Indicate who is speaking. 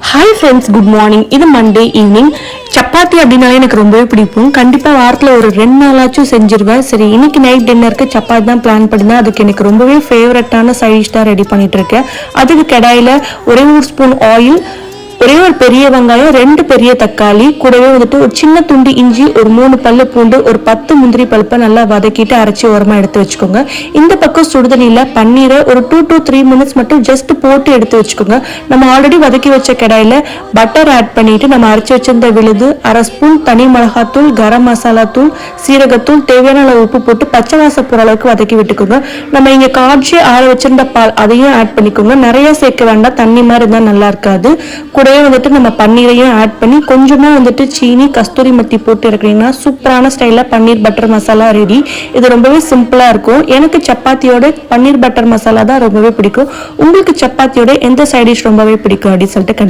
Speaker 1: Hi friends, good morning. இது Monday evening. Chapati அப்படின்னாலே எனக்கு ரொம்பவே பிடிக்கும். கண்டிப்பாக வாரத்தில் ஒரு 2 நாளாச்சும் செஞ்சிருவேன். சரி, இன்னைக்கு நைட் டின்னருக்கு சப்பாத்தி தான் பிளான் பண்ணிருந்தேன். அதுக்கு எனக்கு ரொம்பவே ஃபேவரட்டான சைடிஷ் தான் ரெடி பண்ணிட்டு இருக்கேன். அதுக்கு கடாயில் ஒரே ஒரு ஸ்பூன் ஆயில், ஒரே ஒரு பெரிய வெங்காயம், 2 பெரிய தக்காளி, கூடவே வந்துட்டு ஒரு சின்ன துண்டு இஞ்சி, ஒரு 3 பல்லு பூண்டு, ஒரு 10 முந்திரி பருப்பை நல்லா வதக்கிட்டு அரைச்சி ஓரமா எடுத்து வச்சுக்கோங்க. இந்த பக்கம் சுடுதண்ணியில் பன்னீரை ஒரு 2 to 3 மினிட்ஸ் மட்டும் ஜஸ்ட் போட்டு எடுத்து வச்சுக்கோங்க. நம்ம ஆல்ரெடி வதக்கி வச்ச கடாயில் பட்டர் ஆட் பண்ணிட்டு நம்ம அரைச்சி வச்சிருந்த விழுது, அரை ஸ்பூன் தனி மிளகாத்தூள், கரம் மசாலா தூள், சீரகத்தூள், தேவையான அளவு உப்பு போட்டு பச்சை வாசம் போற அளவுக்கு வதக்கி விட்டுக்கோங்க. நம்ம இங்க காய்ச்சி ஆற வச்சிருந்த பால் அதையும் ஆட் பண்ணிக்கோங்க. நிறைய சேர்க்க வேண்டாம், தண்ணி மாதிரி இருந்தால் நல்லா இருக்காது. கூடவே வந்துட்டு நம்ம பன்னீரையும் ஆட் பண்ணி கொஞ்சமா வந்துட்டு சீனி, கஸ்தூரி மத்தி போட்டு இருக்கிறீங்கன்னா சூப்பரான ஸ்டைல பன்னீர் பட்டர் மசாலா ரெடி. இது ரொம்பவே சிம்பிளா இருக்கும். எனக்கு சப்பாத்தியோட பன்னீர் பட்டர் மசாலா தான் ரொம்பவே பிடிக்கும். உங்களுக்கு சப்பாத்தியோட எந்த சைட் டிஷ் ரொம்பவே பிடிக்கும் அப்படின்னு சொல்லிட்டு